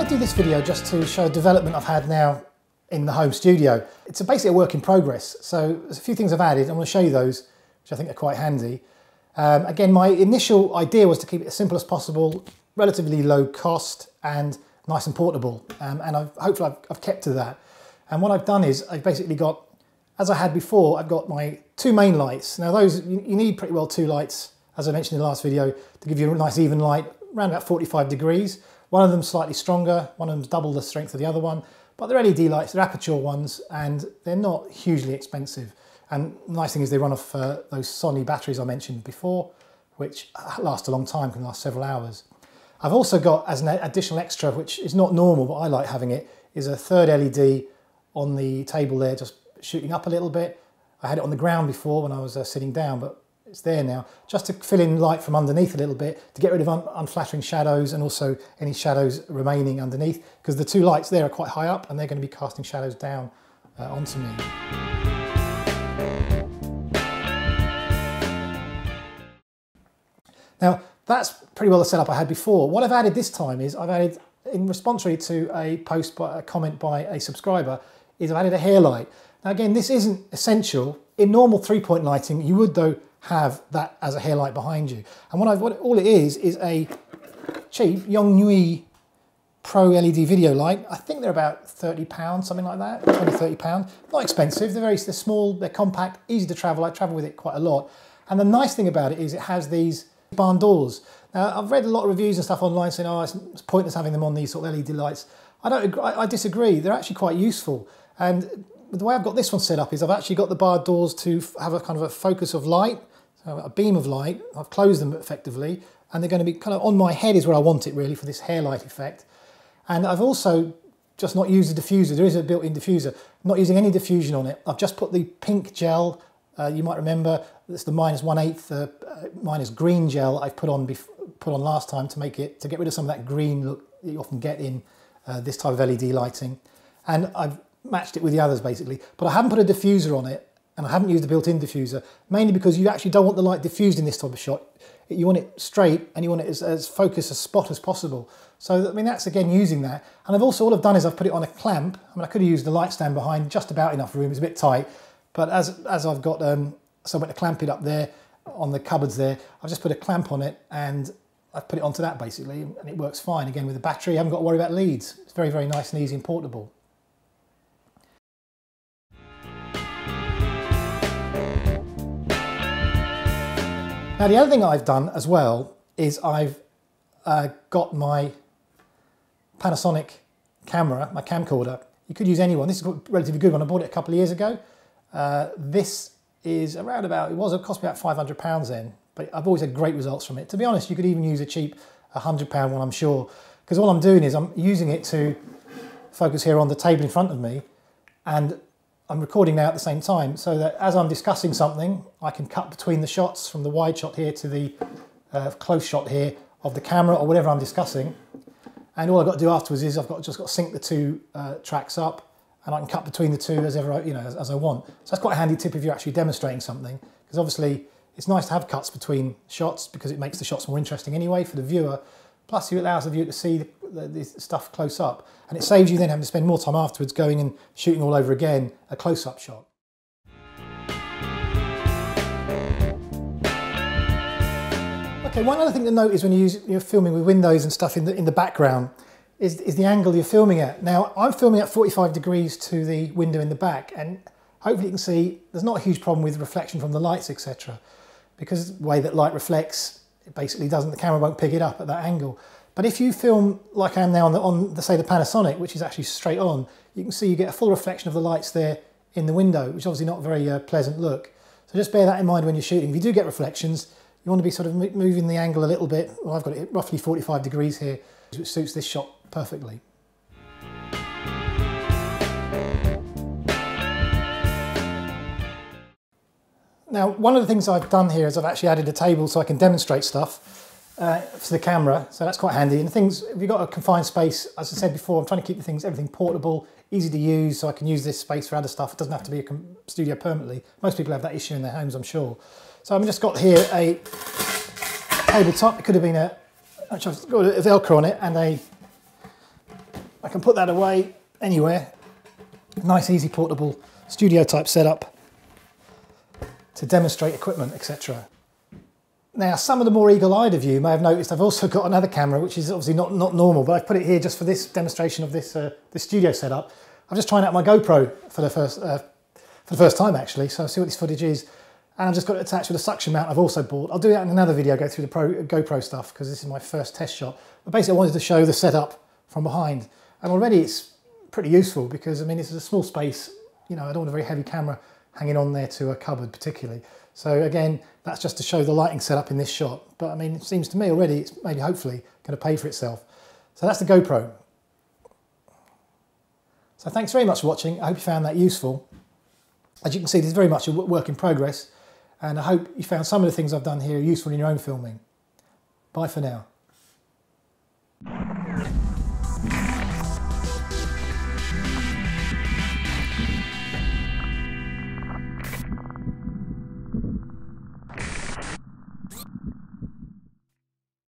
I do this video just to show a development I've had now in the home studio. It's basically a work in progress, so there's a few things I've added. I'm going to show you those, which I think are quite handy. Again, my initial idea was to keep it as simple as possible, relatively low cost and nice and portable, and hopefully I've kept to that. And what I've done is I've basically got, as I had before, I've got my two main lights. Now those, you need pretty well two lights, as I mentioned in the last video, to give you a nice even light, around about 45 degrees. One of them's slightly stronger, one of them's double the strength of the other one, but they're LED lights, they're aperture ones, and they're not hugely expensive. And the nice thing is they run off those Sony batteries I mentioned before, which last a long time, can last several hours. I've also got, as an additional extra, which is not normal, but I like having it, is a third LED on the table there, just shooting up a little bit. I had it on the ground before when I was sitting down, but it's there now, just to fill in light from underneath a little bit, to get rid of unflattering shadows and also any shadows remaining underneath, because the two lights there are quite high up and they're going to be casting shadows down onto me. Now, that's pretty well the setup I had before. What I've added this time is, I've added, in response really to a post, a comment by a subscriber, is I've added a hair light. Now again, this isn't essential. In normal 3-point lighting, you would though have that as a hair light behind you. And what all it is a cheap Yonghui Pro LED video light. I think they're about £30, something like that, 20, £30. Not expensive, they're small, they're compact, easy to travel. I travel with it quite a lot. And the nice thing about it is it has these barn doors. Now, I've read a lot of reviews and stuff online saying, oh, it's pointless having them on these sort of LED lights. I disagree, they're actually quite useful. And the way I've got this one set up is I've actually got the barred doors to have a kind of a focus of light, so a beam of light. I've closed them effectively, and they're going to be kind of on my head is where I want it really for this hair light effect. And I've also just not used a diffuser. There is a built-in diffuser. not using any diffusion on it. I've just put the pink gel, you might remember, it's the -1/8 minus green gel I've put on last time to get rid of some of that green look that you often get in this type of LED lighting. And I've matched it with the others basically, but I haven't put a diffuser on it, and I haven't used a built-in diffuser, mainly because you actually don't want the light diffused in this type of shot. You want it straight and you want it as focused a spot as possible. So I mean, that's again using that. And all I've done is I've put it on a clamp. I mean, I could have used the light stand behind, just about enough room, it's a bit tight, but as I've got somewhere to clamp it up there on the cupboards there, I've just put a clamp on it and I've put it onto that basically, and it works fine. Again, with the battery, I haven't got to worry about leads. It's very, very nice and easy and portable. Now the other thing I've done as well is I've got my Panasonic camera, my camcorder. You could use any one. This is a relatively good one. I bought it a couple of years ago. This is around about, it cost me about £500 then, but I've always had great results from it. To be honest, you could even use a cheap £100 one, I'm sure, because all I'm doing is I'm using it to focus here on the table in front of me, and I'm recording now at the same time, so that as I'm discussing something, I can cut between the shots from the wide shot here to the close shot here of the camera or whatever I'm discussing. And all I've got to do afterwards is I've just got to sync the two tracks up, and I can cut between the two as I want. So that's quite a handy tip if you're actually demonstrating something, because obviously it's nice to have cuts between shots because it makes the shots more interesting anyway for the viewer. Plus it allows the viewer to see the stuff close up, and it saves you then having to spend more time afterwards going and shooting all over again a close-up shot. Okay, one other thing to note is when you're filming with windows and stuff in the background is the angle you're filming at. Now I'm filming at 45 degrees to the window in the back, and hopefully you can see there's not a huge problem with reflection from the lights, etc. Because the way that light reflects, it basically the camera won't pick it up at that angle. But if you film like I am now on say the Panasonic, which is actually straight on, you can see you get a full reflection of the lights there in the window, which is obviously not a very pleasant look. So just bear that in mind when you're shooting. If you do get reflections, you want to be sort of moving the angle a little bit. Well, I've got it roughly 45 degrees here, which suits this shot perfectly. Now, one of the things I've done here is I've actually added a table so I can demonstrate stuff for the camera, so that's quite handy. And things, if you've got a confined space, as I said before, I'm trying to keep everything portable, easy to use, so I can use this space for other stuff. It doesn't have to be a studio permanently. Most people have that issue in their homes, I'm sure. So I've just got here a tabletop. It could have been which I've got a Velcro on it, and a I can put that away anywhere. Nice, easy, portable studio type setup to demonstrate equipment, etc. Now, some of the more eagle-eyed of you may have noticed I've also got another camera, which is obviously not normal, but I've put it here just for this demonstration of this studio setup. I'm just trying out my GoPro for the first time, actually, so I'll see what this footage is. And I've just got it attached with a suction mount I've also bought. I'll do that in another video, go through the GoPro stuff, because this is my first test shot. But basically I wanted to show the setup from behind. And already it's pretty useful because, I mean, this is a small space. You know, I don't want a very heavy camera hanging on there to a cupboard particularly. So again, that's just to show the lighting setup in this shot. But I mean, it seems to me already it's maybe hopefully going to pay for itself. So that's the GoPro. So thanks very much for watching. I hope you found that useful. As you can see, this is very much a work in progress. And I hope you found some of the things I've done here useful in your own filming. Bye for now.